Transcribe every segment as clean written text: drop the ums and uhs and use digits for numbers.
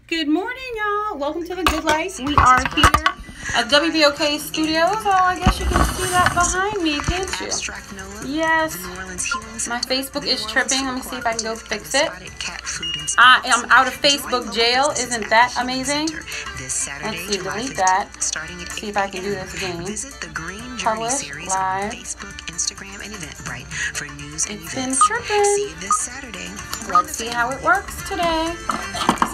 Good morning, y'all. Welcome to The Good Life. We are here at WBOK Studios. Oh, I guess you can see that behind me, can't you? Yes. My Facebook is tripping. Let me see if I can go fix it. I am out of Facebook jail. Isn't that amazing? Let's see, delete that. See if I can do this again. Publish, live. It's been tripping. Let's see how it works today.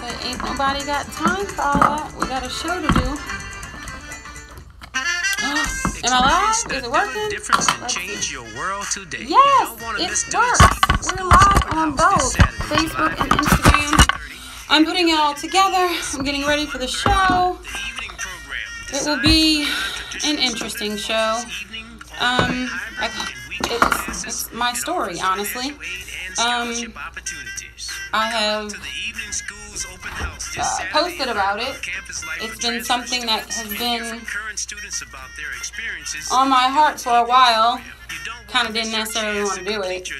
So ain't nobody got time for all that. We got a show to do. Am I live? Is it working? Let's see. Yes, it works. We're live on both Facebook and Instagram. I'm putting it all together. I'm getting ready for the show. It will be an interesting show. It's my story, honestly. I have posted about it. It's been something that has been on my heart for a while. Kind of didn't necessarily want to do it.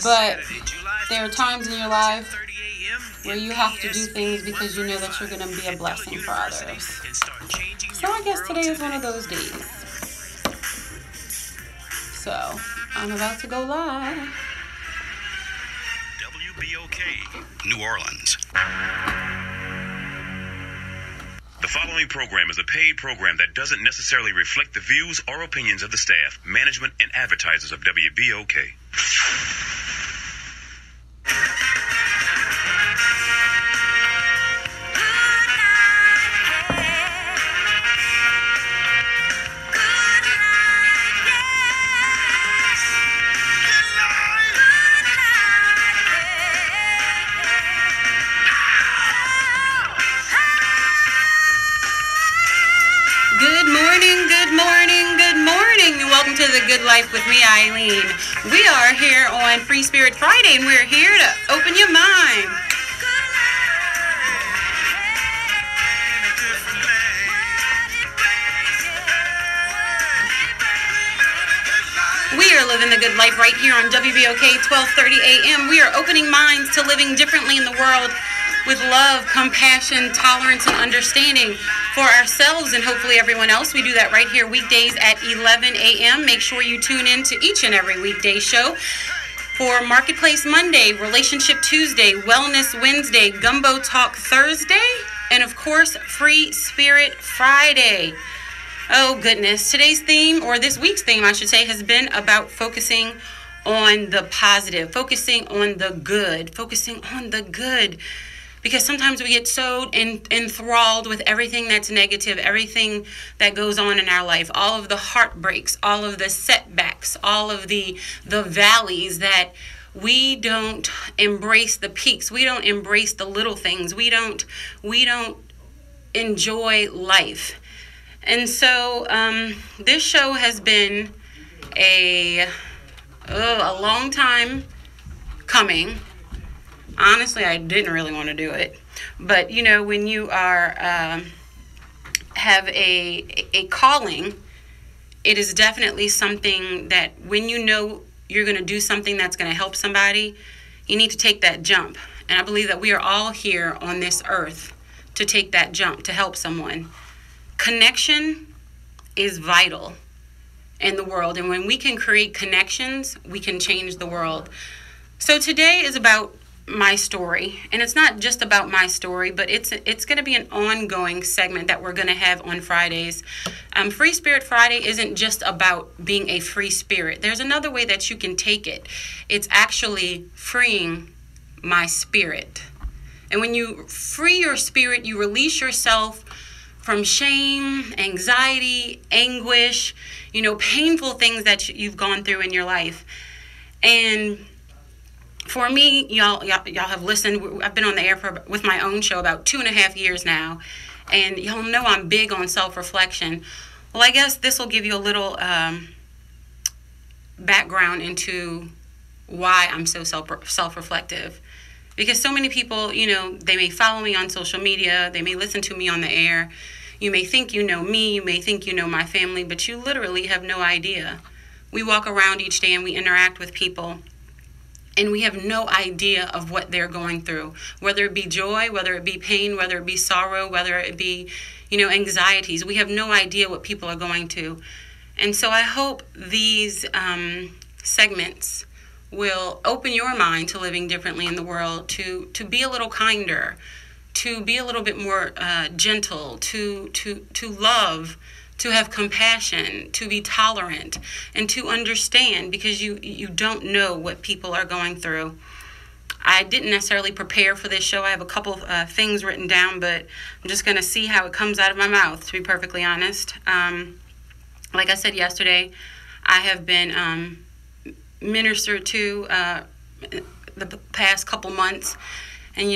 But there are times in your life where you have to do things because you know that you're going to be a blessing for others. So I guess today is one of those days. So I'm about to go live. WBOK, New Orleans. The following program is a paid program that doesn't necessarily reflect the views or opinions of the staff, management, and advertisers of WBOK. Welcome to The Good Life with me, Eileen. We are here on Free Spirit Friday, and we're here to open your mind. We are living the good life right here on WBOK 1230 AM. We are opening minds to living differently in the world with love, compassion, tolerance, and understanding for ourselves and hopefully everyone else. We do that right here weekdays at 11 a.m. Make sure you tune in to each and every weekday show for Marketplace Monday, Relationship Tuesday, Wellness Wednesday, Gumbo Talk Thursday, and of course, Free Spirit Friday. Oh goodness, today's theme, or this week's theme I should say, has been about focusing on the positive, focusing on the good, because sometimes we get so enthralled with everything that's negative, everything that goes on in our life, all of the heartbreaks, all of the setbacks, all of the valleys, that we don't embrace the peaks. We don't embrace the little things. We don't enjoy life. And so this show has been a long time coming. Honestly, I didn't really want to do it. But, you know, when you are have a calling, it is definitely something that when you know you're going to do something that's going to help somebody, you need to take that jump. And I believe that we are all here on this earth to take that jump, to help someone. Connection is vital in the world. And when we can create connections, we can change the world. So today is about my story, and it's not just about my story, but it's going to be an ongoing segment that we're going to have on Fridays. Free Spirit Friday isn't just about being a free spirit. There's another way that you can take it. It's actually freeing my spirit. And when you free your spirit, you release yourself from shame, anxiety, anguish, painful things that you've gone through in your life. And for me, y'all have listened. I've been on the air with my own show about 2.5 years now, and y'all know I'm big on self-reflection. Well, I guess this will give you a little background into why I'm so self-reflective. Because so many people, they may follow me on social media, they may listen to me on the air. You may think you know me, you may think you know my family, but you literally have no idea. We walk around each day and we interact with people. And we have no idea of what they're going through, whether it be joy, whether it be pain, whether it be sorrow, whether it be, anxieties. We have no idea what people are going to. And so I hope these segments will open your mind to living differently in the world, to be a little kinder, to be a little bit more gentle, to love, to have compassion, to be tolerant, and to understand, because you don't know what people are going through. I didn't necessarily prepare for this show. I have a couple things written down, but I'm just going to see how it comes out of my mouth, to be perfectly honest. Like I said yesterday, I have been ministered to the past couple months, and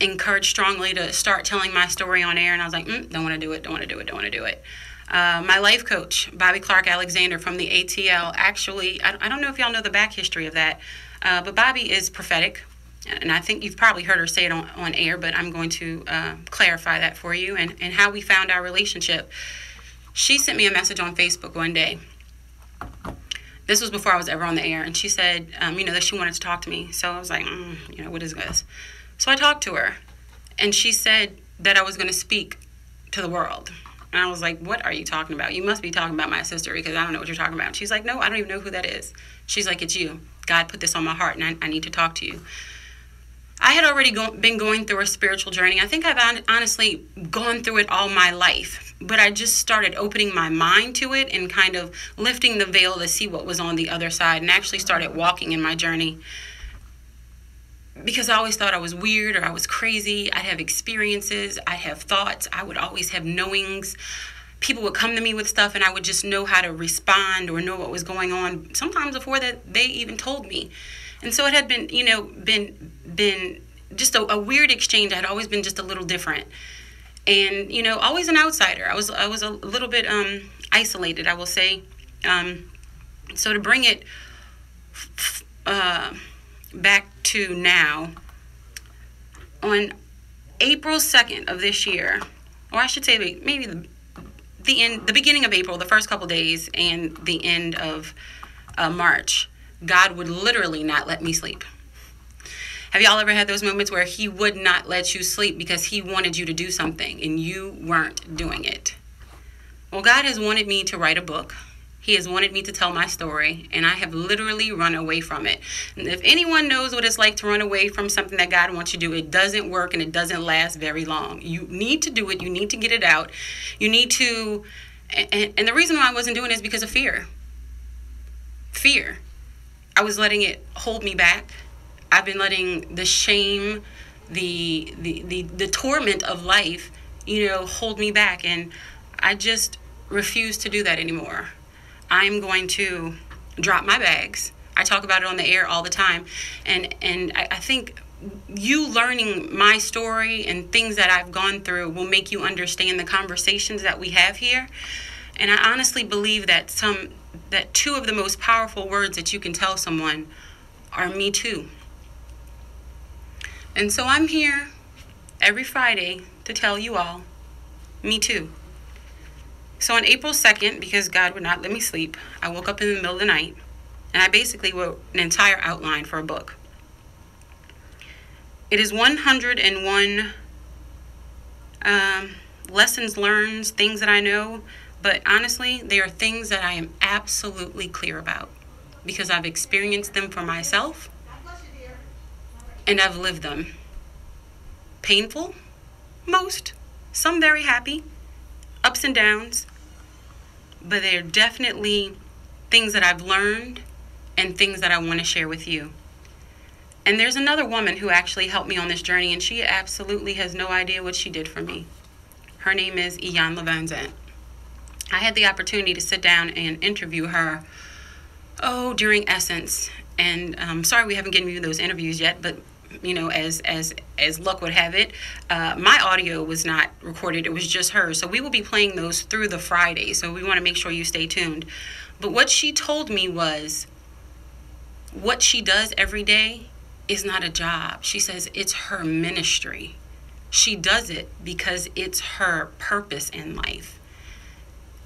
encouraged strongly to start telling my story on air. And I was like, don't want to do it. My life coach, Bobby Clark Alexander from the ATL, actually, I don't know if y'all know the back history of that, but Bobby is prophetic, and I think you've probably heard her say it on air, but I'm going to clarify that for you and how we found our relationship. She sent me a message on Facebook one day. This was before I was ever on the air, and she said, that she wanted to talk to me. So I was like, what is this? So I talked to her, and she said that I was going to speak to the world. And I was like, what are you talking about? You must be talking about my sister, because I don't know what you're talking about. She's like, no, I don't even know who that is. She's like, it's you. God put this on my heart, and I need to talk to you. I had already been going through a spiritual journey. I think I've honestly gone through it all my life, but I just started opening my mind to it and kind of lifting the veil to see what was on the other side, and actually started walking in my journey, because I always thought I was weird or I was crazy. I'd have experiences, I'd have thoughts, I would always have knowings. People would come to me with stuff, and I would just know how to respond or know what was going on, sometimes before that they even told me. And so it had been, been just a weird exchange. I had always been just a little different, and always an outsider. I was a little bit isolated, I will say. So to bring it back to now, on April 2nd of this year, or I should say maybe the beginning of April, the first couple days, and the end of March, God would literally not let me sleep. Have y'all ever had those moments where he would not let you sleep because he wanted you to do something and you weren't doing it? Well, God has wanted me to write a book. He has wanted me to tell my story, and I have literally run away from it. And if anyone knows what it's like to run away from something that God wants you to do, it doesn't work, and it doesn't last very long. You need to do it. You need to get it out. You need to, and the reason why I wasn't doing it is because of fear. Fear. I was letting it hold me back. I've been letting the shame, the torment of life, hold me back, and I just refuse to do that anymore. I'm going to drop my bags. I talk about it on the air all the time, and I think you learning my story and things that I've gone through will make you understand the conversations that we have here. And I honestly believe that two of the most powerful words that you can tell someone are me too. And so I'm here every Friday to tell you all, me too. So on April 2nd, because God would not let me sleep, I woke up in the middle of the night, and I basically wrote an entire outline for a book. It is 101 lessons learned, things that I know, but honestly, they are things that I am absolutely clear about, because I've experienced them for myself, and I've lived them. Painful, most, some very happy, ups and downs, but they're definitely things that I've learned and things that I want to share with you. And there's another woman who actually helped me on this journey, and she absolutely has no idea what she did for me. Her name is Ian Levanzant. I had the opportunity to sit down and interview her, during Essence. And I'm sorry we haven't given you those interviews yet, but as luck would have it, my audio was not recorded. It was just hers. So we will be playing those through the Friday. So we want to make sure you stay tuned. But what she told me was what she does every day is not a job. She says it's her ministry. She does it because it's her purpose in life.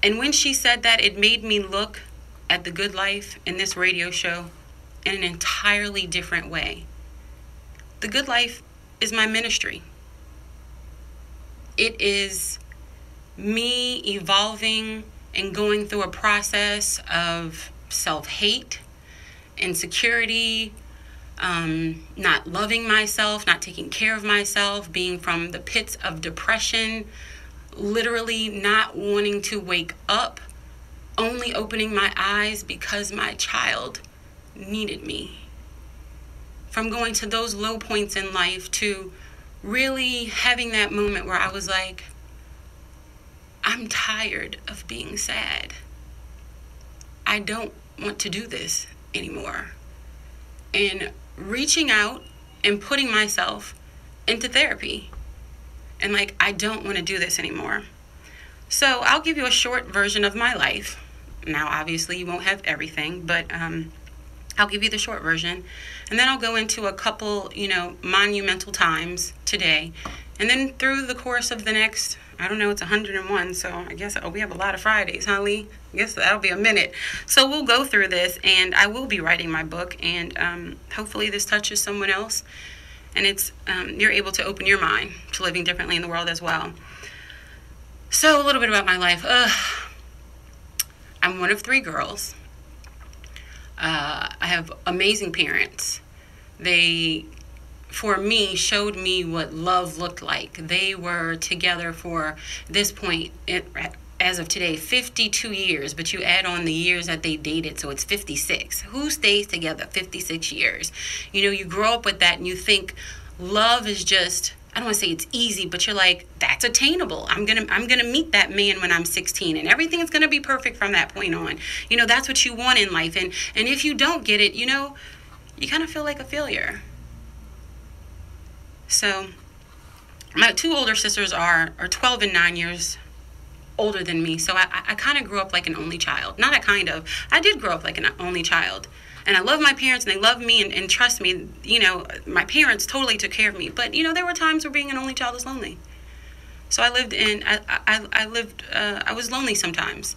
And when she said that, it made me look at the good life in this radio show in an entirely different way. The Good Life is my ministry. It is me evolving and going through a process of self-hate, insecurity, not loving myself, not taking care of myself, being from the pits of depression, literally not wanting to wake up, only opening my eyes because my child needed me. From going to those low points in life to really having that moment where I was like, I'm tired of being sad. I don't want to do this anymore. And reaching out and putting myself into therapy. And like, I don't want to do this anymore. So I'll give you a short version of my life. Now, obviously, you won't have everything, but I'll give you the short version. And then I'll go into a couple, monumental times today. And then through the course of the next, I don't know, it's 101, so I guess we have a lot of Fridays, huh, Lee? I guess that'll be a minute. So we'll go through this, and I will be writing my book, and hopefully this touches someone else, and it's you're able to open your mind to living differently in the world as well. So a little bit about my life. I'm one of 3 girls. I have amazing parents. They, for me, showed me what love looked like. They were together for this point, as of today, 52 years, but you add on the years that they dated, so it's 56. Who stays together 56 years? You grow up with that and you think love is just, I don't want to say it's easy, but you're like, that's attainable. I'm gonna meet that man when I'm 16, and everything is gonna be perfect from that point on. That's what you want in life, and if you don't get it, you kind of feel like a failure. So my 2 older sisters are 12 and 9 years older than me, so I kind of grew up like an only child. I did grow up like an only child. And I love my parents, and they love me, and trust me, my parents totally took care of me. But, there were times where being an only child is lonely. So I was lonely sometimes.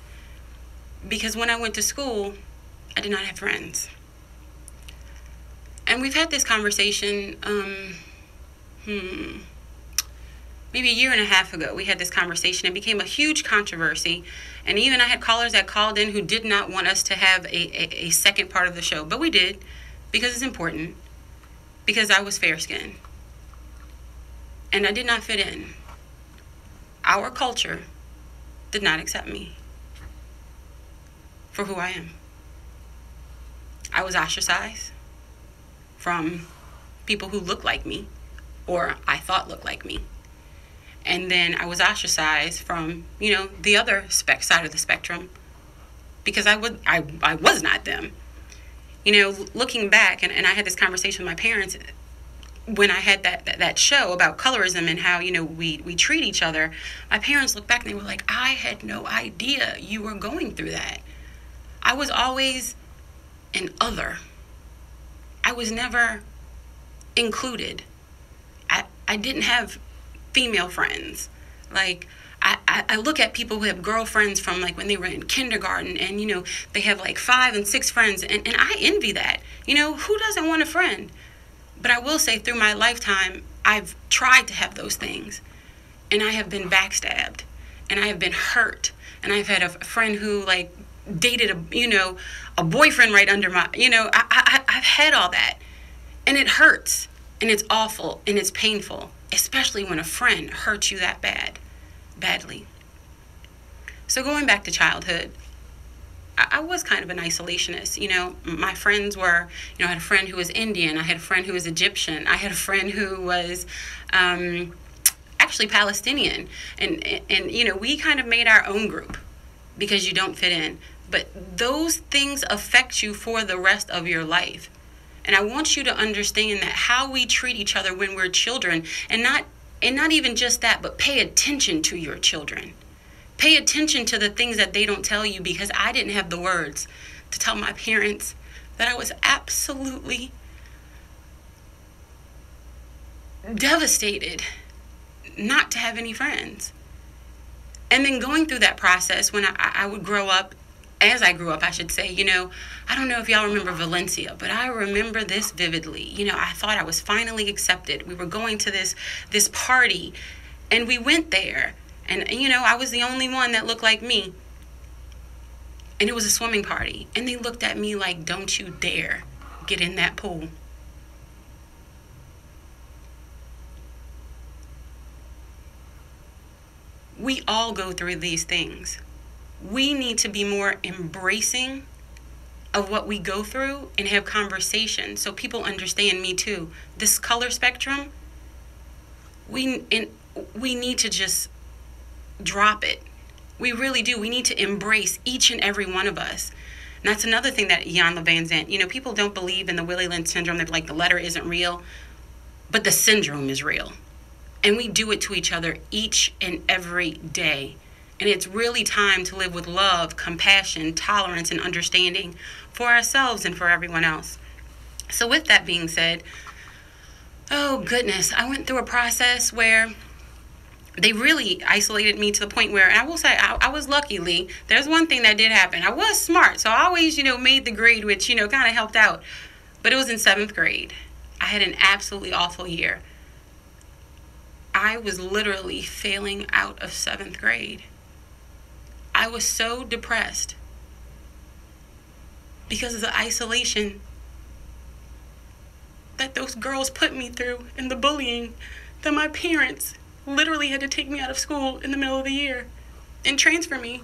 Because when I went to school, I did not have friends. And we've had this conversation, maybe a year and a half ago, we had this conversation. It became a huge controversy. And even I had callers that called in who did not want us to have a second part of the show. But we did, because it's important. Because I was fair-skinned. And I did not fit in. Our culture did not accept me for who I am. I was ostracized from people who looked like me, or I thought looked like me. And then I was ostracized from, the other side of the spectrum, because I was not them. Looking back, and I had this conversation with my parents when I had that show about colorism and how, we treat each other. My parents looked back and they were like, I had no idea you were going through that. I was always an other. I was never included. I didn't have female friends. Like, I look at people who have girlfriends from like when they were in kindergarten, and they have like 5 and 6 friends, and I envy that. Who doesn't want a friend? But I will say, through my lifetime, I've tried to have those things, and I have been backstabbed, and I have been hurt, and I've had a friend who like dated a boyfriend right under my, I've had all that, and it hurts, and it's awful, and it's painful, especially when a friend hurts you that badly. So going back to childhood, I was kind of an isolationist. My friends were, I had a friend who was Indian. I had a friend who was Egyptian. I had a friend who was actually Palestinian. And we kind of made our own group because you don't fit in. But those things affect you for the rest of your life. And I want you to understand that how we treat each other when we're children, and not even just that, but pay attention to your children. Pay attention to the things that they don't tell you, because I didn't have the words to tell my parents that I was absolutely devastated not to have any friends. And then going through that process, when I would grow up as I grew up, I should say, I don't know if y'all remember Valencia, but I remember this vividly. I thought I was finally accepted. We were going to this party, and we went there, and I was the only one that looked like me. And it was a swimming party, and they looked at me like, don't you dare get in that pool. We all go through these things. We need to be more embracing of what we go through and have conversations so people understand me too. This color spectrum, we need to just drop it. We really do. We need to embrace each and every one of us. And that's another thing that Jan Van Zandt, people don't believe in the Willie Lynch syndrome. They're like, the letter isn't real, but the syndrome is real. And we do it to each other each and every day. And it's really time to live with love, compassion, tolerance, and understanding for ourselves and for everyone else. So with that being said, oh goodness, I went through a process where they really isolated me to the point where, and I will say, I was lucky, Lee. There's one thing that did happen. I was smart, so I always, made the grade, which, kind of helped out. But it was in 7th grade. I had an absolutely awful year. I was literally failing out of 7th grade. I was so depressed because of the isolation that those girls put me through and the bullying that my parents literally had to take me out of school in the middle of the year and transfer me.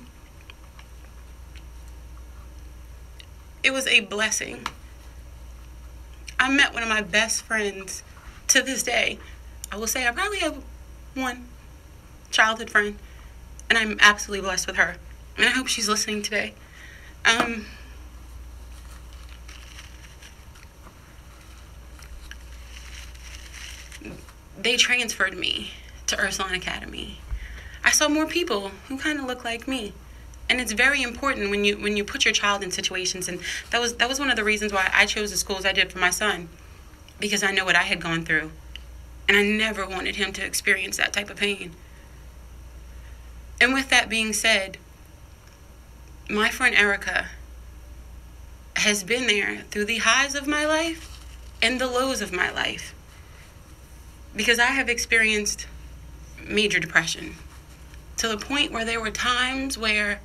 It was a blessing. I met one of my best friends to this day. I will say I probably have one childhood friend, and I'm absolutely blessed with her. And I hope she's listening today. They transferred me to Ursuline Academy. I saw more people who kind of look like me. And it's very important when you put your child in situations, and that was one of the reasons why I chose the schools I did for my son, because I know what I had gone through. And I never wanted him to experience that type of pain. And with that being said, my friend Erica has been there through the highs of my life and the lows of my life. Because I have experienced major depression to the point where there were times where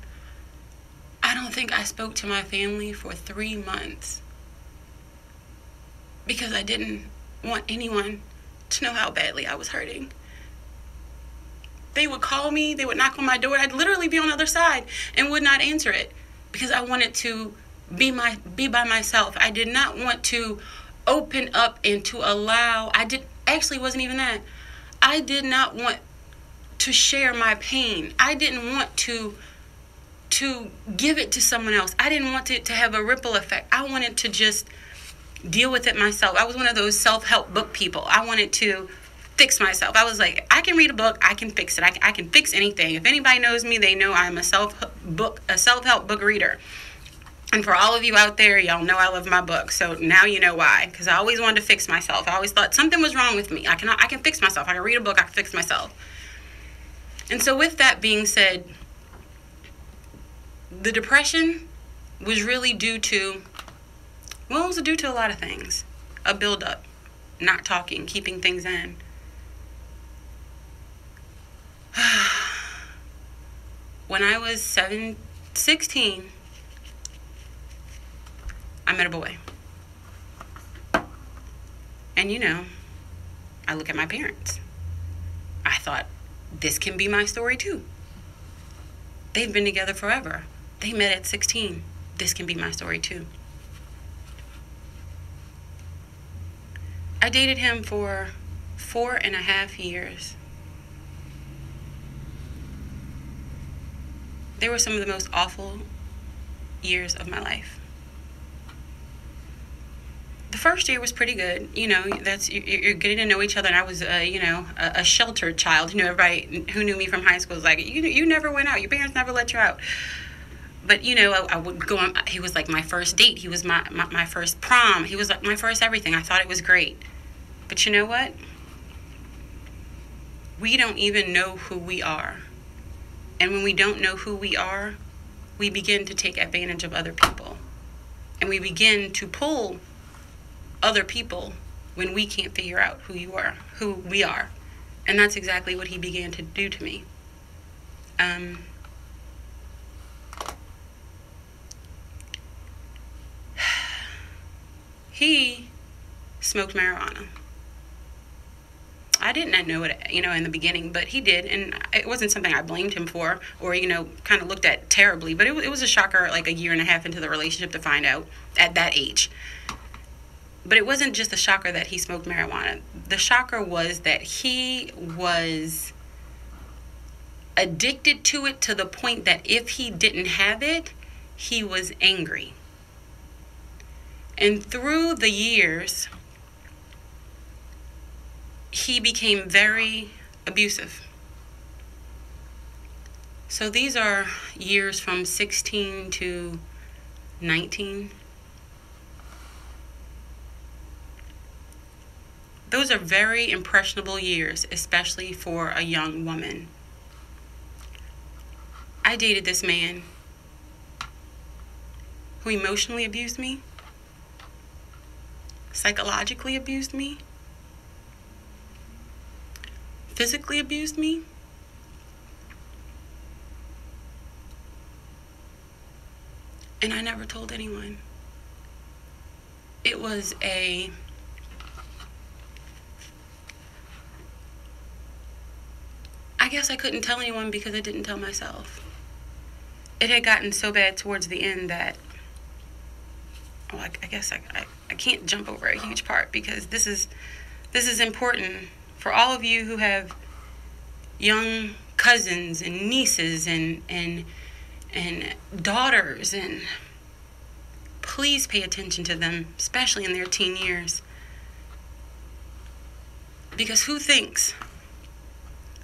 I don't think I spoke to my family for 3 months because I didn't want anyone to know how badly I was hurting. They would call me, they would knock on my door, I'd literally be on the other side and would not answer it because I wanted to be by myself. I did not want to open up and to allow, actually wasn't even that. I did not want to share my pain. I didn't want to give it to someone else. I didn't want it to have a ripple effect. I wanted to just deal with it myself. I was one of those self-help book people. I wanted to fix myself. I was like, I can read a book, I can fix it. I can fix anything. If anybody knows me, they know I'm a self-help book reader. And for all of you out there, y'all know I love my books. So now you know why. Because I always wanted to fix myself. I always thought something was wrong with me. I can fix myself. I can read a book, I can fix myself. And so with that being said, the depression was really due to, well, it was due to a lot of things. A buildup, not talking, keeping things in. When I was 16, I met a boy. And I look at my parents. I thought, this can be my story too. They've been together forever. They met at 16. This can be my story too. I dated him for 4.5 years. They were some of the most awful years of my life. The first year was pretty good. You're getting to know each other. And I was, a sheltered child. Everybody who knew me from high school was like, you never went out. Your parents never let you out. But, I would go on. He was like my first date. He was my first prom. He was like my first everything. I thought it was great. But you know what? We don't even know who we are. And when we don't know who we are, we begin to take advantage of other people. And we begin to pull other people when we can't figure out who we are. And that's exactly what he began to do to me. He smoked marijuana. I did not know it, in the beginning, but he did, and it wasn't something I blamed him for or, kind of looked at terribly, but it was a shocker like a year and a half into the relationship to find out at that age. But it wasn't just a shocker that he smoked marijuana. The shocker was that he was addicted to it to the point that if he didn't have it, he was angry. And through the years, he became very abusive. So these are years from 16 to 19. Those are very impressionable years, especially for a young woman. I dated this man who emotionally abused me, psychologically abused me, physically abused me, and I never told anyone. It was I guess I couldn't tell anyone because I didn't tell myself. It had gotten so bad towards the end that, I guess I can't jump over a huge part because this is important for all of you who have young cousins and nieces and daughters, and please pay attention to them, especially in their teen years. Because who thinks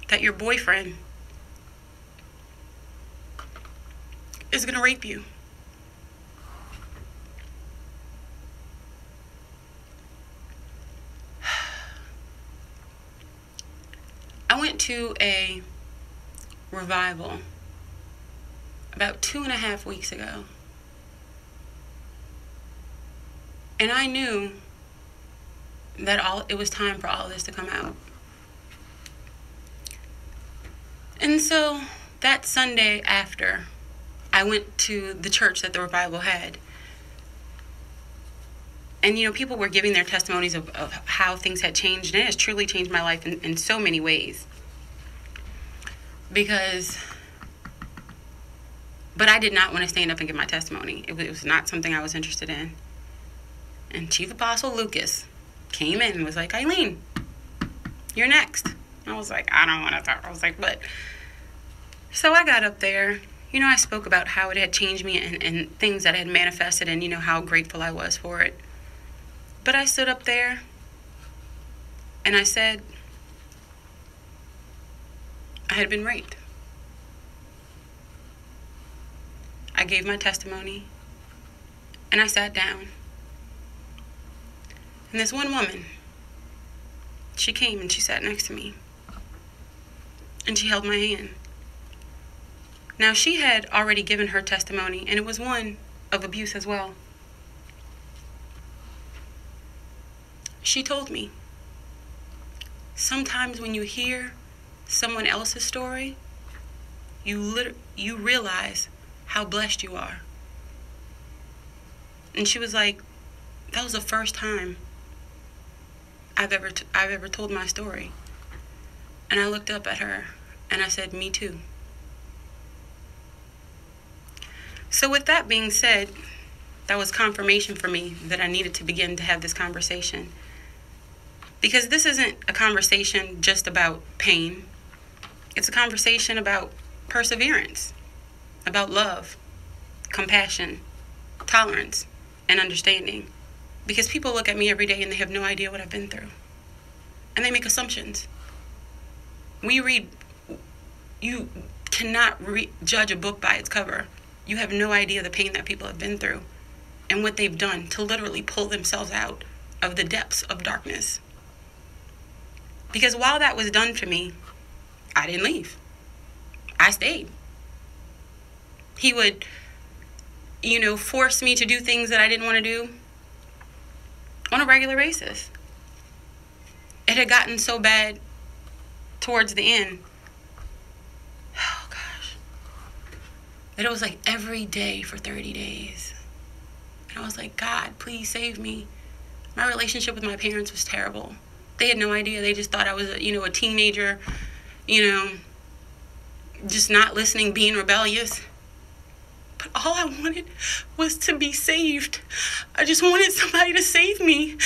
that your boyfriend is going to rape you? I went to a revival about 2.5 weeks ago. And I knew that it was time for all of this to come out. And so that Sunday after, I went to the church that the revival had. And, people were giving their testimonies of how things had changed. And it has truly changed my life in so many ways. But I did not want to stand up and give my testimony. It was not something I was interested in. And Chief Apostle Lucas came in and was like, Eileen, you're next. I was like, I don't want to talk. I was like, but. So I got up there. I spoke about how it had changed me and things that had manifested and, how grateful I was for it. But I stood up there and I said I had been raped. I gave my testimony and I sat down. And this one woman, she came and she sat next to me. And she held my hand. Now, she had already given her testimony, and it was one of abuse as well. She told me, sometimes when you hear someone else's story, you realize how blessed you are. And she was like, that was the first time I've ever told my story. And I looked up at her and I said, me too. So with that being said, that was confirmation for me that I needed to begin to have this conversation. Because this isn't a conversation just about pain. It's a conversation about perseverance, about love, compassion, tolerance, and understanding. Because people look at me every day and they have no idea what I've been through. And they make assumptions. You cannot judge a book by its cover. You have no idea the pain that people have been through and what they've done to literally pull themselves out of the depths of darkness. Because while that was done to me, I didn't leave. I stayed. He would force me to do things that I didn't want to do on a regular basis. It had gotten so bad towards the end. Oh, gosh. That it was like every day for 30 days. And I was like, God, please save me. My relationship with my parents was terrible. They had no idea. They just thought I was, a teenager, just not listening, being rebellious. But all I wanted was to be saved. I just wanted somebody to save me.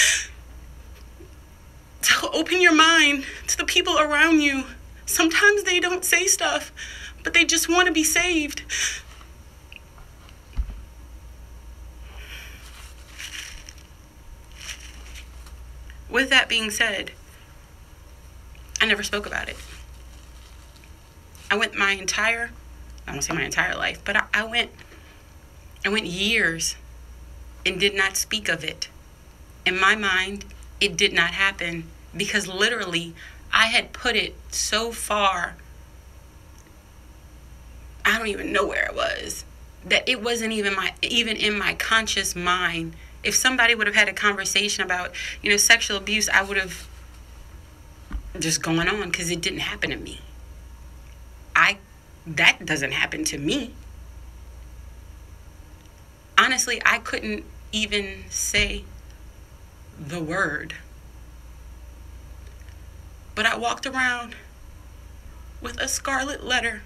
So open your mind to the people around you. Sometimes they don't say stuff, but they just want to be saved. With that being said, I never spoke about it. I went I don't say my entire life, but I went years and did not speak of it. In my mind, it did not happen because literally I had put it so far, I don't even know where it was, that it wasn't even in my conscious mind. If somebody would have had a conversation about, sexual abuse, I would have just gone on because it didn't happen to me. That doesn't happen to me. Honestly, I couldn't even say the word. But I walked around with a scarlet letter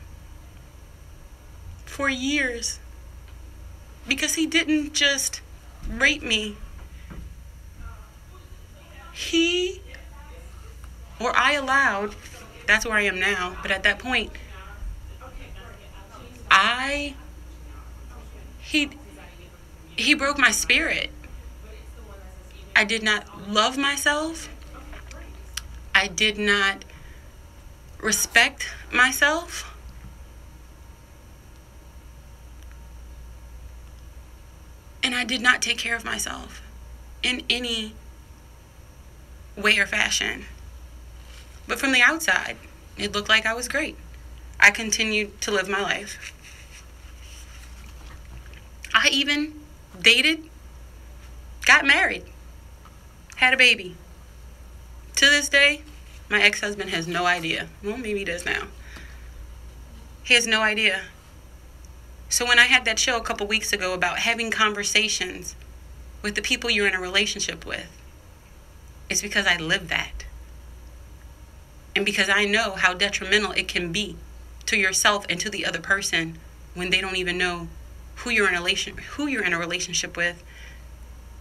for years because he didn't just rape me. I allowed, that's where I am now, but at that point, he broke my spirit. I did not love myself. I did not respect myself. And I did not take care of myself in any way or fashion. But from the outside, it looked like I was great. I continued to live my life. I even dated, got married, had a baby. To this day, my ex-husband has no idea. Well, maybe he does now. He has no idea. So when I had that show a couple weeks ago about having conversations with the people you're in a relationship with, it's because I live that. And because I know how detrimental it can be to yourself and to the other person when they don't even know who you're in a relationship with,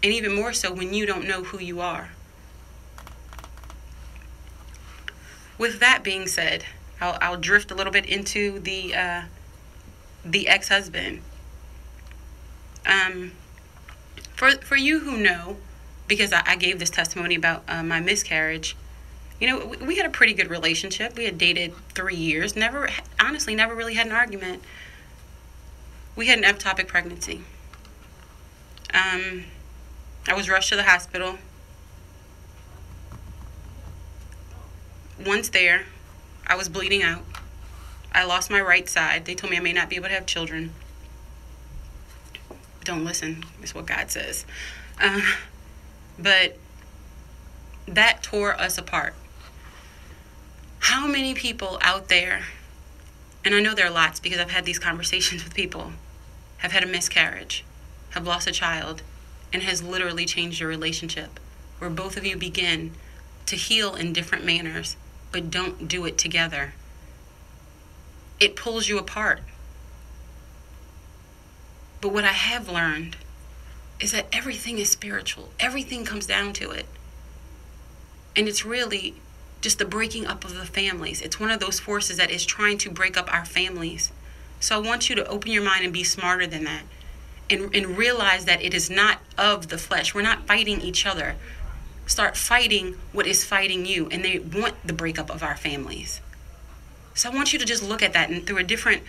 and even more so when you don't know who you are. With that being said, I'll drift a little bit into the ex-husband. For you who know, because I gave this testimony about my miscarriage, we had a pretty good relationship. We had dated 3 years. Never really had an argument. We had an ectopic pregnancy. I was rushed to the hospital. Once there, I was bleeding out. I lost my right side. They told me I may not be able to have children. Don't listen. It's what God says. But that tore us apart. How many people out there, and I know there are lots because I've had these conversations with people, have had a miscarriage, have lost a child, and has literally changed your relationship, where both of you begin to heal in different manners, but don't do it together. It pulls you apart. But what I have learned is that everything is spiritual. Everything comes down to it. And it's really just the breaking up of the families. It's one of those forces that is trying to break up our families. So I want you to open your mind and be smarter than that. And realize that it is not of the flesh. We're not fighting each other. Start fighting what is fighting you. And they want the breakup of our families. So I want you to just look at that and through a different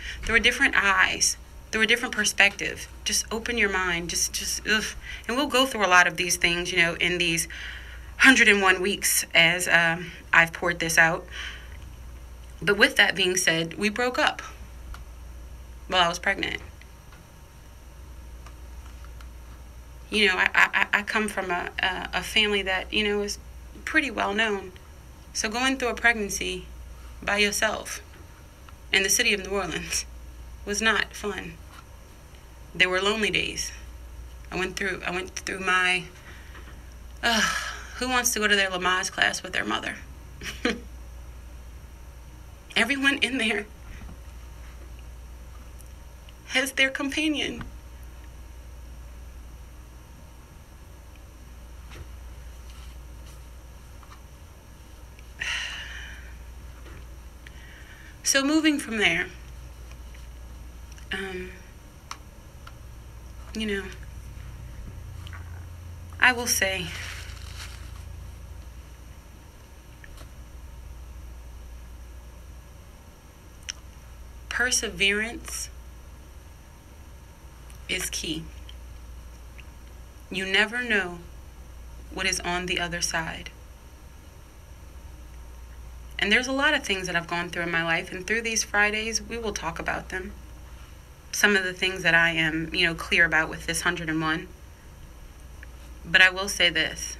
eyes, through a different perspective. Just open your mind. Just and we'll go through a lot of these things, in these 101 weeks as I've poured this out. But with that being said, we broke up while I was pregnant. You know, I come from a family that, you know, is pretty well known. So going through a pregnancy by yourself in the city of New Orleans was not fun. There were lonely days. I went through my, who wants to go to their Lamaze class with their mother? Everyone in there has their companion. So moving from there, you know, I will say, perseverance is key. You never know what is on the other side. And there's a lot of things that I've gone through in my life, and through these Fridays, we will talk about them. Some of the things that I am, you know, clear about with this 101. But I will say this.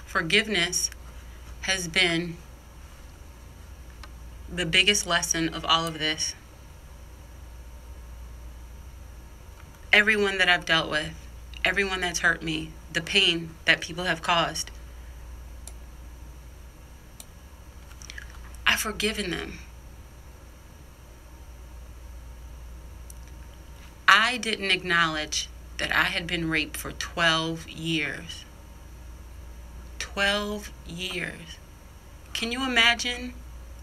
Forgiveness has been the biggest lesson of all of this. Everyone that I've dealt with, everyone that's hurt me, the pain that people have caused, I've forgiven them. I didn't acknowledge that I had been raped for 12 years. 12 years. Can you imagine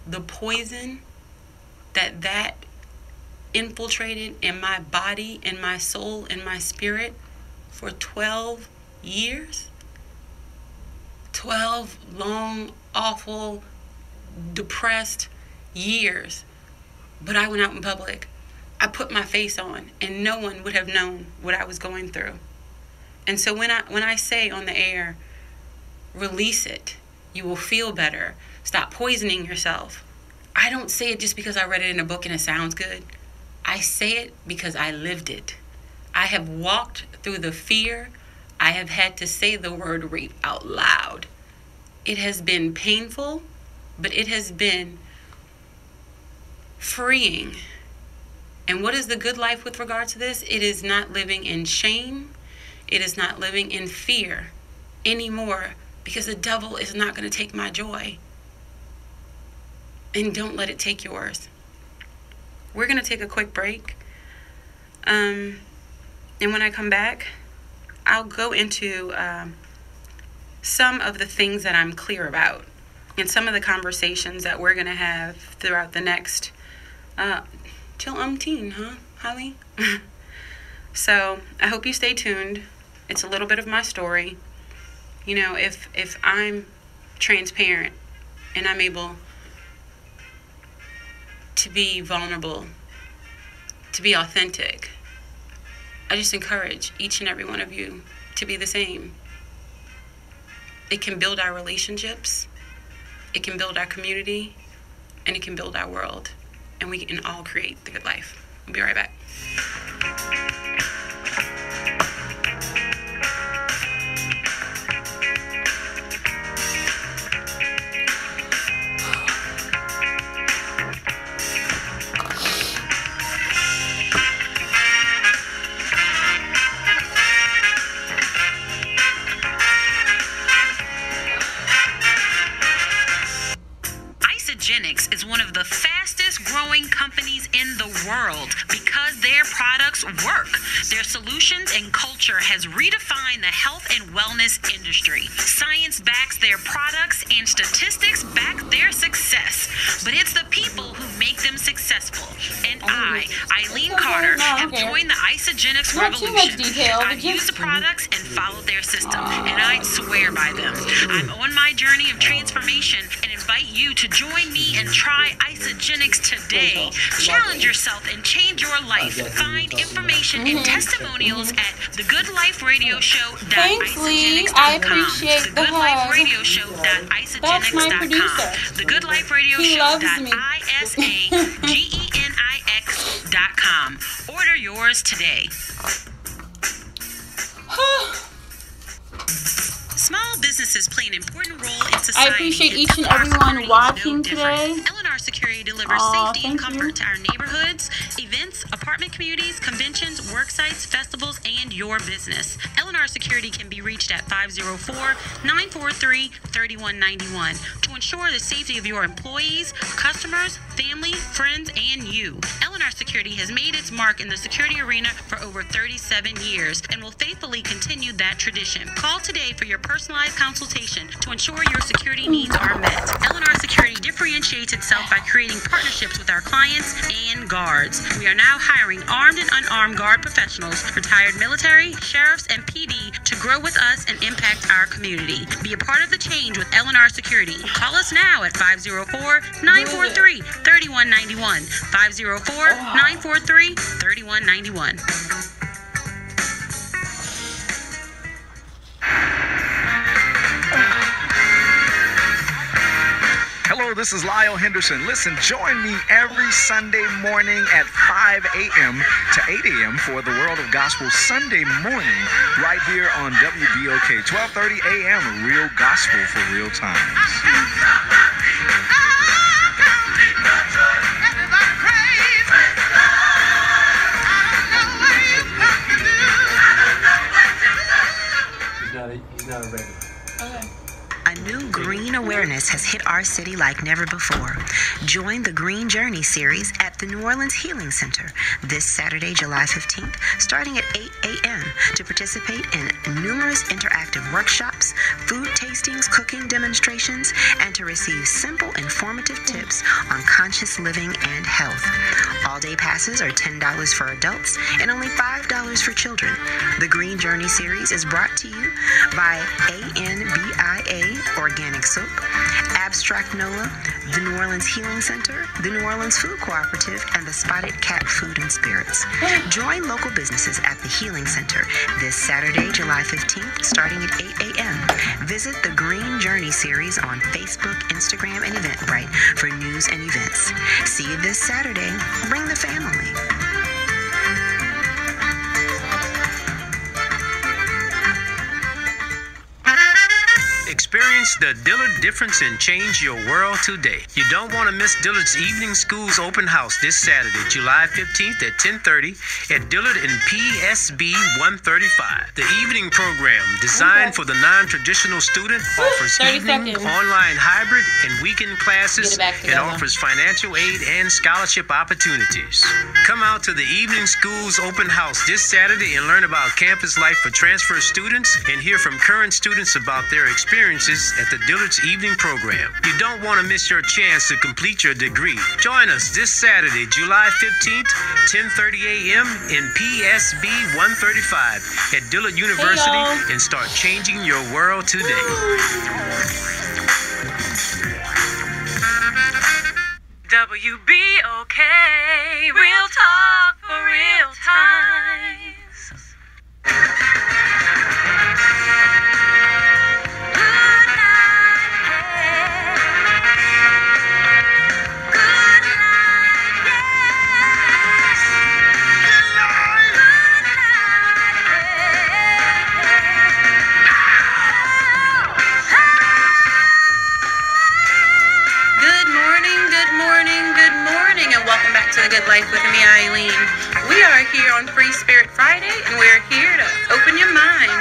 the poison that infiltrated in my body, in my soul, in my spirit for 12 years? 12 long, awful, depressed years. But I went out in public. I put my face on, and no one would have known what I was going through. And so when I say on the air, release it, you will feel better, stop poisoning yourself, I don't say it just because I read it in a book and it sounds good. I say it because I lived it. I have walked through the fear. I have had to say the word rape out loud. It has been painful, but it has been freeing. And what is the good life with regard to this? It is not living in shame. It is not living in fear anymore, because the devil is not going to take my joy. And don't let it take yours. We're going to take a quick break. And when I come back, I'll go into some of the things that I'm clear about and some of the conversations that we're going to have throughout the next till umpteen, huh, Holly? So I hope you stay tuned. It's a little bit of my story. You know, if I'm transparent and I'm able to be vulnerable, to be authentic, I just encourage each and every one of you to be the same. It can build our relationships, it can build our community, and it can build our world. And we can all create the good life. We'll be right back. Is one of the fastest growing companies in the world because their products work. Their solutions and culture has redefined the health and wellness industry. Science backs their products and statistics back their success. But it's the people who make them successful. And I, Eileen Carter, have joined the Isogenics revolution. I've used the products and followed their system, and I swear by them. I'm on my journey of transformation and invite you to join me and try Isogenics today. Challenge yourself and change your life. Find information and testimonials at thegoodliferadioshow.isogenics.com. Thanks, Lee. I appreciate the hug. That's my producer. thegoodliferadioshow.isogenics.com. Order yours today. businesses play an important role in society. I appreciate each and everyone watching today. L&R Security delivers safety and comfort to our neighborhoods, events, apartment communities, conventions, work sites, festivals, and your business. L&R Security can be reached at 504-943-3191 to ensure the safety of your employees, customers, family, friends, and you. L&R Security has made its mark in the security arena for over 37 years and will faithfully continue that tradition. Call today for your personalized consultation to ensure your security needs are met. L&R Security differentiates itself by creating partnerships with our clients and guards. We are now hiring armed and unarmed guard professionals, retired military, sheriffs, and PD to grow with us and impact our community. Be a part of the change with L&R Security. Call us now at 504-943-3191. 504-943-3191. Hello, this is Lyle Henderson. Listen, join me every Sunday morning at 5 a.m. to 8 a.m. for the World of Gospel Sunday morning right here on WBOK, 12:30 a.m. Real Gospel for Real Times. He's not ready. Okay. A new green awareness has hit our city like never before. Join the Green Journey series at the New Orleans Healing Center this Saturday, July 15th, starting at 8 a.m. to participate in numerous interactive workshops, food tastings, cooking demonstrations, and to receive simple, informative tips on conscious living and health. All-day passes are $10 for adults and only $5 for children. The Green Journey series is brought to you by ANBIA Organic Soap, Abstract NOLA, the New Orleans Healing Center, the New Orleans Food Cooperative, and the Spotted Cat Food and Spirits. Join local businesses at the Healing Center this Saturday, July 15th, starting at 8 a.m. Visit the Green Journey series on Facebook, Instagram, and Eventbrite for news and events. See you this Saturday. Bring the family. Experience the Dillard difference and change your world today. You don't want to miss Dillard's Evening Schools Open House this Saturday, July 15th at 10:30 at Dillard in PSB 135. The evening program, designed for the non-traditional student, offers 30 evening, seconds. online hybrid, and weekend classes, Get it back and together. offers financial aid and scholarship opportunities. Come out to the Evening Schools Open House this Saturday and learn about campus life for transfer students and hear from current students about their experiences at the Dillard's Evening Program. You don't want to miss your chance to complete your degree. Join us this Saturday, July 15th, 10:30 a.m. in PSB 135 at Dillard University y'all. and start changing your world today. WBOK, real talk for real times. Welcome back to The Good Life with me, Eileen. We are here on Free Spirit Friday, and we're here to open your mind.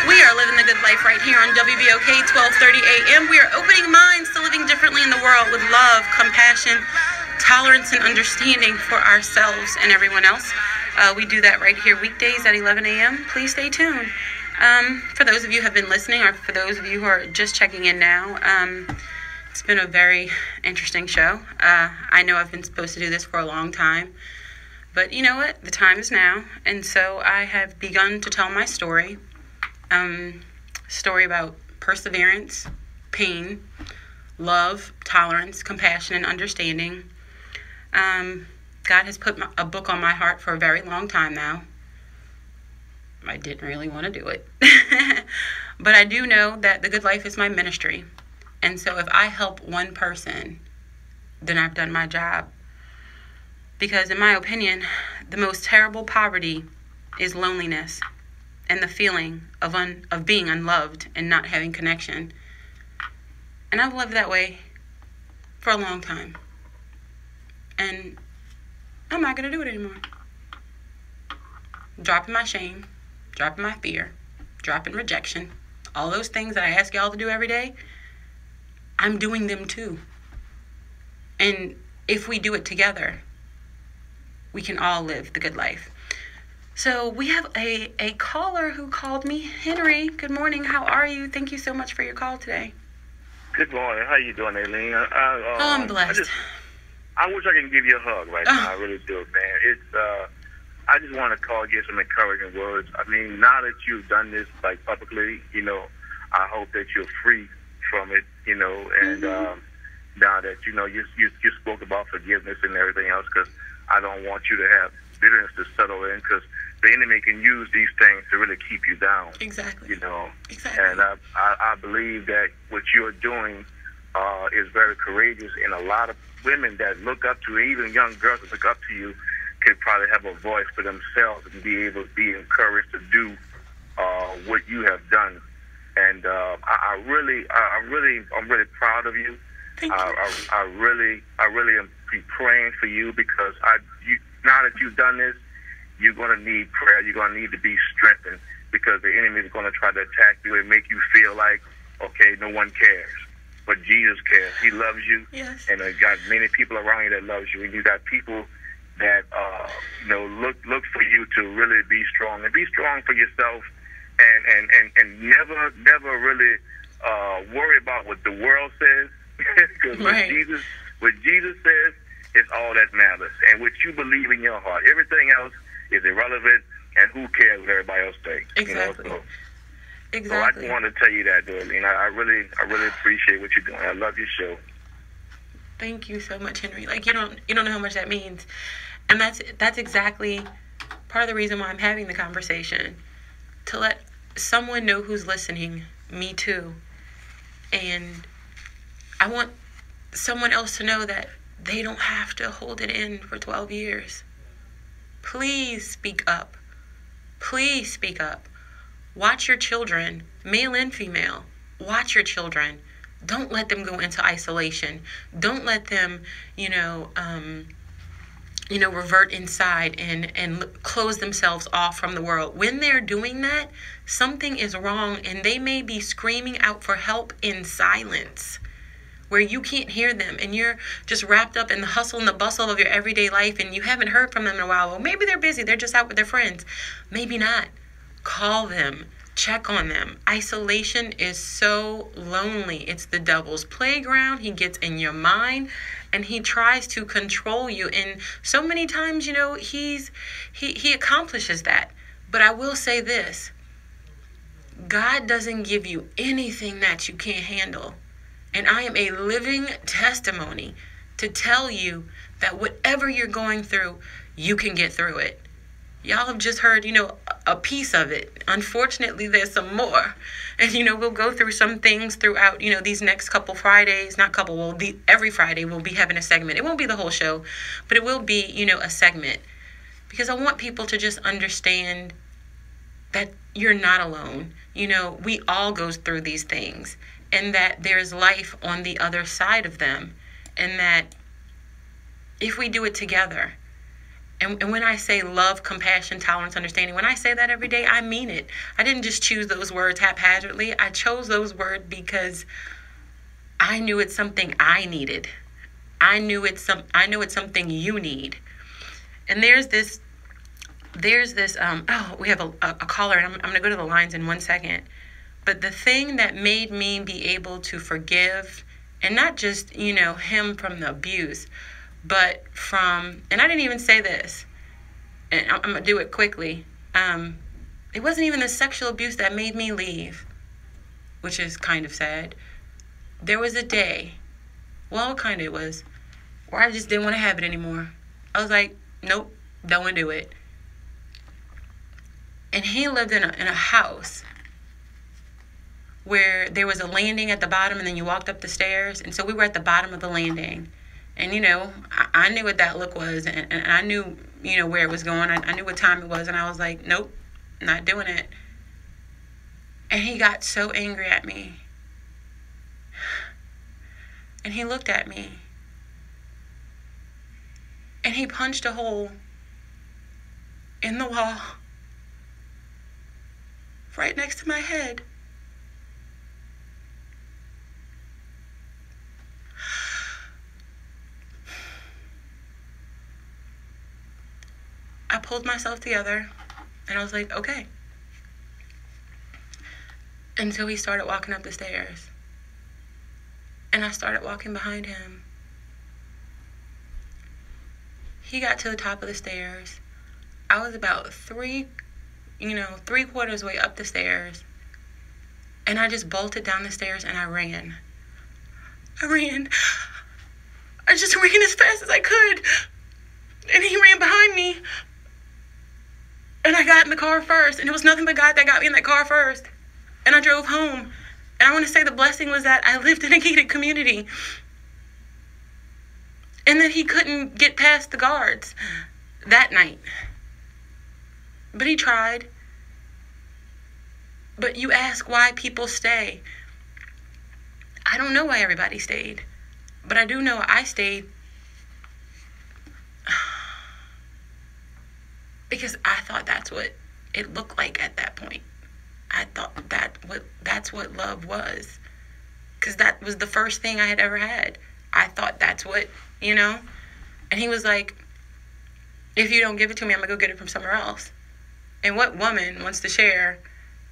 We are living the good life right here on WBOK 1230 AM. We are opening minds to living differently in the world with love, compassion, tolerance, and understanding for ourselves and everyone else. We do that right here weekdays at 11 a.m. Please stay tuned. For those of you who have been listening, or for those of you who are just checking in now, it's been a very interesting show. I know I've been supposed to do this for a long time, but you know what? The time is now, and so I have begun to tell my story. Story about perseverance, pain, love, tolerance, compassion, and understanding. God has put a book on my heart for a very long time now. I didn't really want to do it. But I do know that The Good Life is my ministry. And so if I help one person, then I've done my job. Because in my opinion, the most terrible poverty is loneliness and the feeling of being unloved and not having connection. And I've lived that way for a long time. And I'm not going to do it anymore. Dropping my shame, dropping my fear, dropping rejection, all those things that I ask y'all to do every day, I'm doing them too. And if we do it together, we can all live the good life. So we have a caller who called me. Henry, good morning. How are you? Thank you so much for your call today. Good morning. How you doing, Aileen? I'm blessed. I wish I can give you a hug right now. I really do, man. It's I just want to call, get some encouraging words. I mean, now that you've done this like publicly, I hope that you're free from it, and now that you spoke about forgiveness and everything else, because I don't want you to have bitterness to settle in, because the enemy can use these things to really keep you down. Exactly. Exactly. And I believe that what you're doing is very courageous, and a lot of women that look up to you, even young girls that look up to you, could probably have a voice for themselves and be able to be encouraged to do what you have done. And I'm really proud of you. Thank you. I really am praying for you, because now that you've done this, you're going to need prayer. You're going to need to be strengthened, because the enemy is going to try to attack you and make you feel like, okay, no one cares. But Jesus cares. He loves you. Yes. And got many people around you that loves you. And you got people that look for you to really be strong, and be strong for yourself, and never really worry about what the world says, because right. what Jesus says is all that matters, and what you believe in your heart. Everything else is irrelevant, and who cares what everybody else thinks? Exactly. So I just want to tell you that, dude. I really appreciate what you're doing. I love your show. Thank you so much, Henry. Like, you don't know how much that means. And that's exactly part of the reason why I'm having the conversation, to let someone know who's listening, me too. And I want someone else to know that they don't have to hold it in for 12 years. Please speak up. Please speak up. Watch your children, male and female. Watch your children. Don't let them go into isolation. Don't let them, revert inside and close themselves off from the world. When they're doing that, something is wrong, and they may be screaming out for help in silence, where you can't hear them, and you're just wrapped up in the hustle and the bustle of your everyday life, and you haven't heard from them in a while. Well, maybe they're busy. They're just out with their friends. Maybe not. Call them. Check on them. Isolation is so lonely. It's the devil's playground. He gets in your mind, and he tries to control you. And so many times, he accomplishes that. But I will say this. God doesn't give you anything that you can't handle. And I am a living testimony to tell you that whatever you're going through, you can get through it. Y'all have just heard, a piece of it. Unfortunately, there's some more. And, we'll go through some things throughout, these next couple Fridays. Every Friday we'll be having a segment. It won't be the whole show, but it will be, a segment. Because I want people to just understand that you're not alone. We all go through these things. And that there's life on the other side of them. And that if we do it together, and when I say love, compassion, tolerance, understanding, when I say that every day, I mean it. I didn't just choose those words haphazardly. I chose those words because I knew it's something I needed. I know it's something you need. And there's this, we have a caller, and I'm going to go to the lines in 1 second. But the thing that made me be able to forgive, and not just, him from the abuse, but from, and I didn't even say this, and I'm going to do it quickly. It wasn't even the sexual abuse that made me leave, which is kind of sad. There was a day, where I just didn't want to have it anymore. I was like, nope, don't want to do it. And he lived in a house where there was a landing at the bottom, and then you walked up the stairs. And so we were at the bottom of the landing. And, I knew what that look was, and I knew, where it was going. I knew what time it was, and I was like, nope, not doing it. And he got so angry at me. And he looked at me. And he punched a hole in the wall right next to my head. I pulled myself together and I was like, okay. Until he started walking up the stairs. And I started walking behind him. He got to the top of the stairs. I was about three-quarters way up the stairs. And I just bolted down the stairs and I ran. I just ran as fast as I could. And he ran behind me. And I got in the car first. And it was nothing but God that got me in that car first. And I drove home. And I want to say the blessing was that I lived in a gated community. And that he couldn't get past the guards that night. But he tried. But you ask why people stay. I don't know why everybody stayed. But I do know I stayed. Because I thought that's what it looked like at that point. I thought that's what love was. Because that was the first thing I had ever had. I thought that's what, And he was like, if you don't give it to me, I'm going to go get it from somewhere else. And what woman wants to share?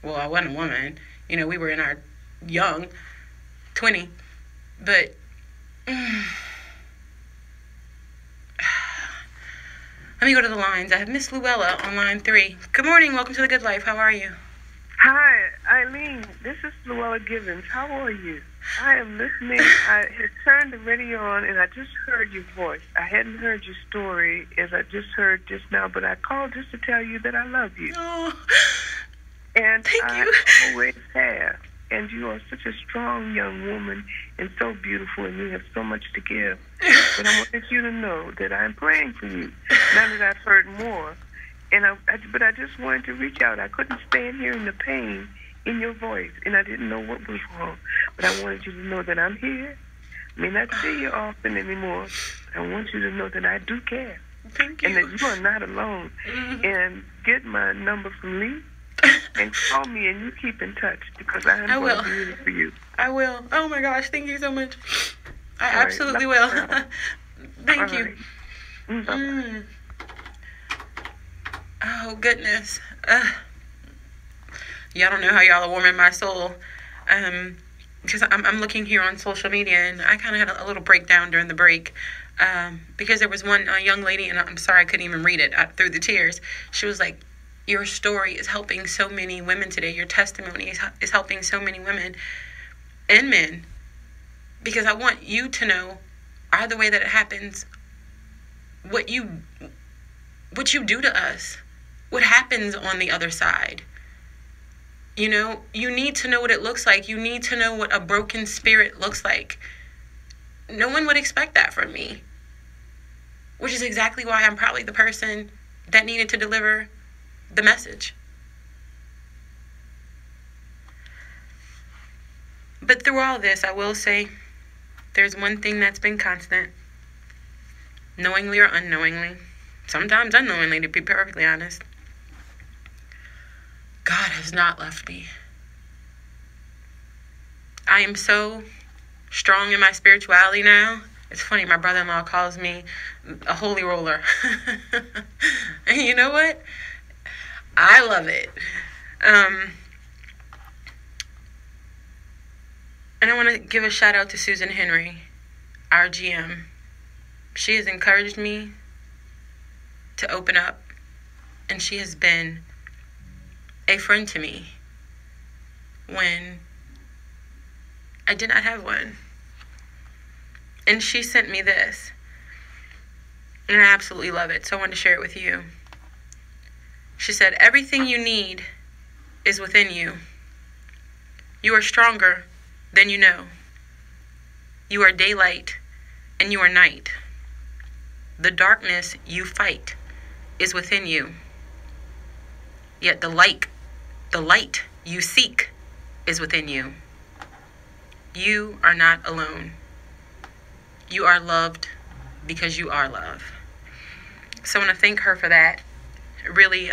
Well, I wasn't a woman. We were in our young 20. But let me go to the lines. I have Miss Luella on line 3. Good morning. Welcome to The Good Life. How are you? Hi, Eileen. This is Luella Givens. How are you? I am listening. I had turned the radio on, and I just heard your voice. I hadn't heard your story, as I just heard just now, but I called just to tell you that I love you. Oh, and thank you. I always have. And you are such a strong young woman and so beautiful, and you have so much to give. But I want you to know that I'm praying for you, now that I've heard more. But I just wanted to reach out. I couldn't stand hearing the pain in your voice, and I didn't know what was wrong. But I wanted you to know that I'm here. I may not see you often anymore. I want you to know that I do care. Thank you. And that you are not alone. Mm-hmm. And get my number from Lee and call me, and you keep in touch, because I am going to be here for you. I will. Oh, my gosh. Thank you so much. I absolutely will. Thank you. Right. Oh, goodness. Y'all don't know how y'all are warming my soul. Because I'm looking here on social media, and I kind of had a little breakdown during the break. Because there was one young lady, and I'm sorry I couldn't even read it through the tears. She was like, your story is helping so many women today. Your testimony is helping so many women and men. Because I want you to know, either way that it happens, what you do to us. What happens on the other side. You need to know what it looks like. You need to know what a broken spirit looks like. No one would expect that from me. Which is exactly why I'm probably the person that needed to deliver the message. But through all this, I will say, there's one thing that's been constant. Knowingly or unknowingly. Sometimes unknowingly, to be perfectly honest. God has not left me. I am so strong in my spirituality now. It's funny, my brother-in-law calls me a holy roller. And you know what? I love it. And I want to give a shout out to Susan Henry, our GM. She has encouraged me to open up, and she has been a friend to me when I did not have one. And she sent me this, and I absolutely love it, so I wanted to share it with you. She said, everything you need is within you. You are stronger than you know. You are daylight and you are night. The darkness you fight is within you. Yet the light you seek is within you. You are not alone. You are loved because you are love. So I want to thank her for that. It really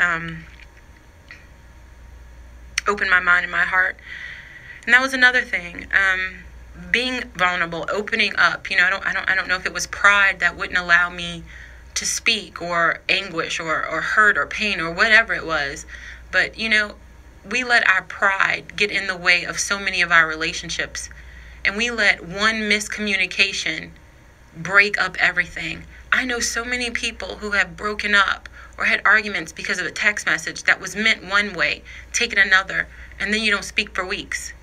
opened my mind and my heart. And that was another thing. Being vulnerable, opening up. You know, I don't know if it was pride that wouldn't allow me to speak, or anguish, or hurt, or pain, or whatever it was. But, you know, we let our pride get in the way of so many of our relationships. And we let one miscommunication break up everything. I know so many people who have broken up or had arguments because of a text message that was meant one way, taken another, and then you don't speak for weeks.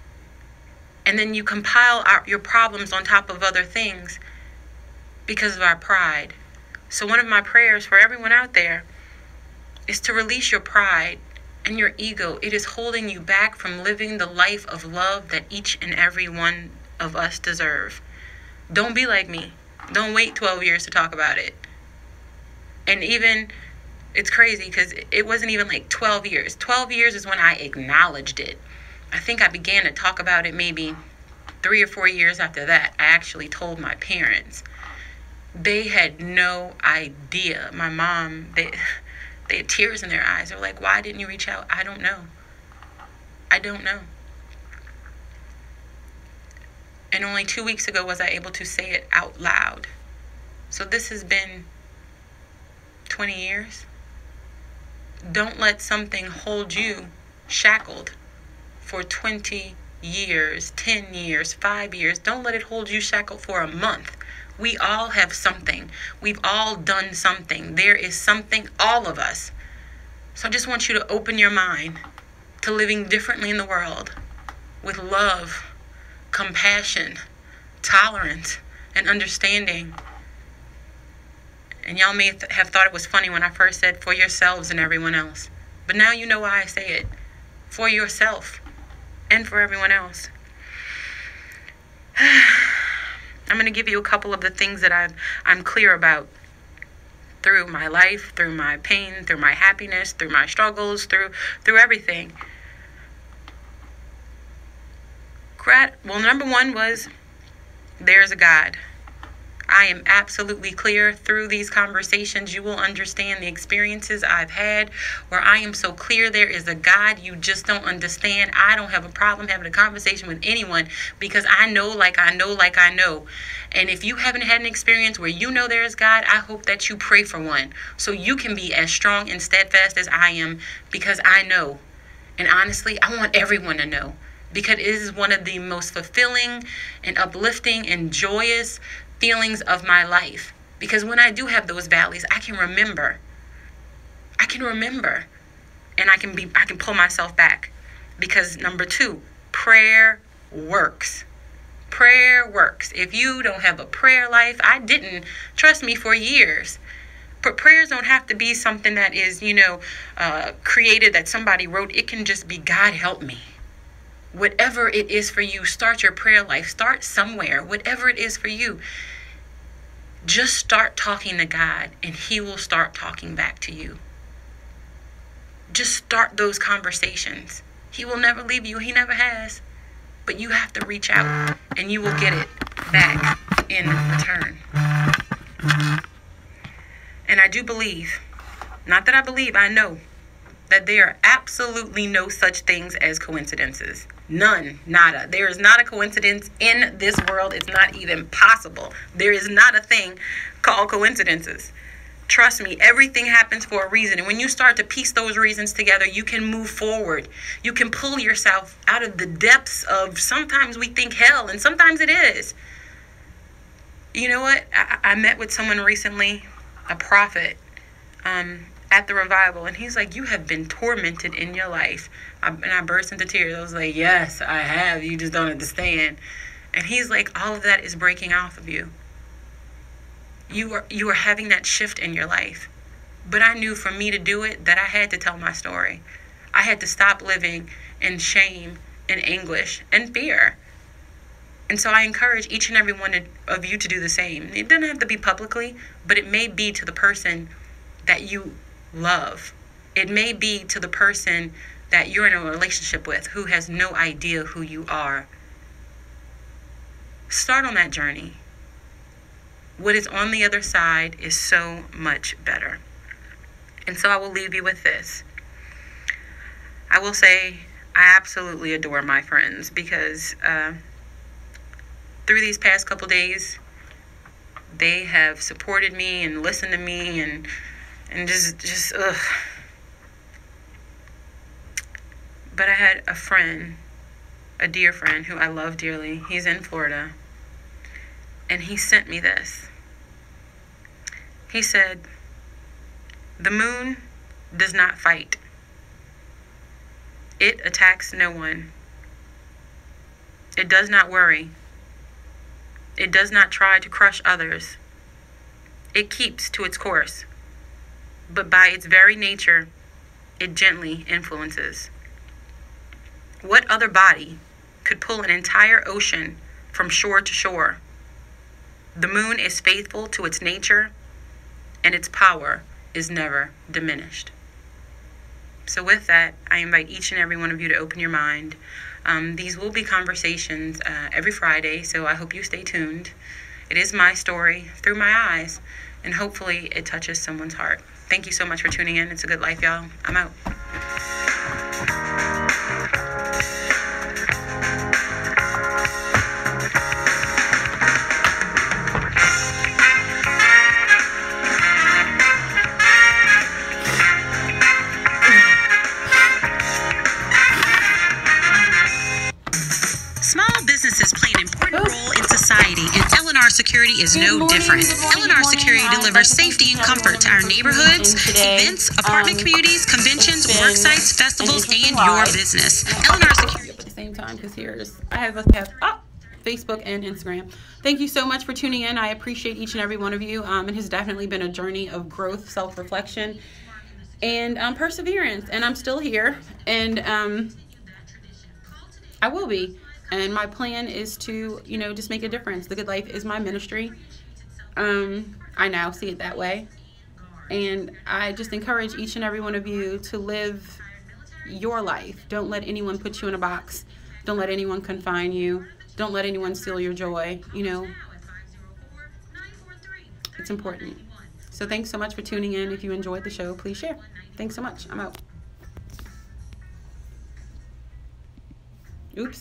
And then you compile your problems on top of other things because of our pride. So one of my prayers for everyone out there is to release your pride and your ego. It is holding you back from living the life of love that each and every one of us deserve. Don't be like me. Don't wait 12 years to talk about it. And even, it's crazy because it wasn't even like 12 years. 12 years is when I acknowledged it. I think I began to talk about it maybe 3 or 4 years after that. I actually told my parents. They had no idea. My mom, they had tears in their eyes. They were like, why didn't you reach out? I don't know. I don't know. And only 2 weeks ago was I able to say it out loud. So this has been 20 years. Don't let something hold you shackled for 20 years, 10 years, 5 years. Don't let it hold you shackled for a month. We all have something. We've all done something. There is something, all of us. So I just want you to open your mind to living differently in the world with love, compassion, tolerance, and understanding. And y'all may have thought it was funny when I first said for yourselves and everyone else. But now you know why I say it. For yourself and for everyone else. I'm going to give you a couple of the things that I'm clear about through my life, through my pain, through my happiness, through my struggles, through everything. Well, number one was, there's a God. I am absolutely clear through these conversations. You will understand the experiences I've had where I am so clear there is a God you just don't understand. I don't have a problem having a conversation with anyone because I know like I know like I know. And if you haven't had an experience where you know there is God, I hope that you pray for one so you can be as strong and steadfast as I am, because I know. And honestly, I want everyone to know, because it is one of the most fulfilling and uplifting and joyous feelings of my life. Because when I do have those valleys, I can remember. And I can pull myself back. Because number two, prayer works. Prayer works. If you don't have a prayer life, I didn't, trust me, for years. But prayers don't have to be something that is, created, that somebody wrote. It can just be, God help me. Whatever it is for you, start your prayer life. Start somewhere. Whatever it is for you, just start talking to God, and He will start talking back to you. Just start those conversations. He will never leave you. He never has. But you have to reach out, and you will get it back in return. And I do believe, not that I believe, I know, that there are absolutely no such things as coincidences. None. Nada. There is not a coincidence in this world. It's not even possible. There is not a thing called coincidences. Trust me, everything happens for a reason. And when you start to piece those reasons together, you can move forward. You can pull yourself out of the depths of, sometimes we think, hell, and sometimes it is. You know what? I met with someone recently, a prophet, at the revival, and he's like, you have been tormented in your life. And I burst into tears. I was like, yes, I have. You just don't understand. And he's like, all of that is breaking off of you. You are having that shift in your life. But I knew for me to do it that I had to tell my story. I had to stop living in shame and anguish and fear. And so I encourage each and every one of you to do the same. It doesn't have to be publicly, but it may be to the person that you love. It may be to the person that you're in a relationship with who has no idea who you are. Start on that journey. What is on the other side is so much better. And so I will leave you with this. I will say I absolutely adore my friends because through these past couple days, they have supported me and listened to me and just ugh. But I had a friend, a dear friend who I love dearly. He's in Florida. And he sent me this. He said, "The moon does not fight. It attacks no one. It does not worry. It does not try to crush others. It keeps to its course. But by its very nature, it gently influences. What other body could pull an entire ocean from shore to shore? The moon is faithful to its nature, and its power is never diminished." So with that, I invite each and every one of you to open your mind. These will be conversations every Friday, so I hope you stay tuned. It is my story through my eyes, and hopefully it touches someone's heart. Thank you so much for tuning in. It's a good life, y'all. I'm out. Businesses play an important role in society, and L&R Security is no different. L&R Security delivers safety and comfort to our neighborhoods, events, apartment communities, conventions, work sites, festivals, and your business. L&R Security. At the same time, because I have Facebook and Instagram. Thank you so much for tuning in. I appreciate each and every one of you. It has definitely been a journey of growth, self-reflection, and perseverance. And I'm still here, and I will be. And my plan is to, just make a difference. The Good Life is my ministry. I now see it that way. And I just encourage each and every one of you to live your life. Don't let anyone put you in a box. Don't let anyone confine you. Don't let anyone steal your joy. It's important. So thanks so much for tuning in. If you enjoyed the show, please share. Thanks so much. I'm out. Oops.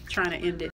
Trying to end it.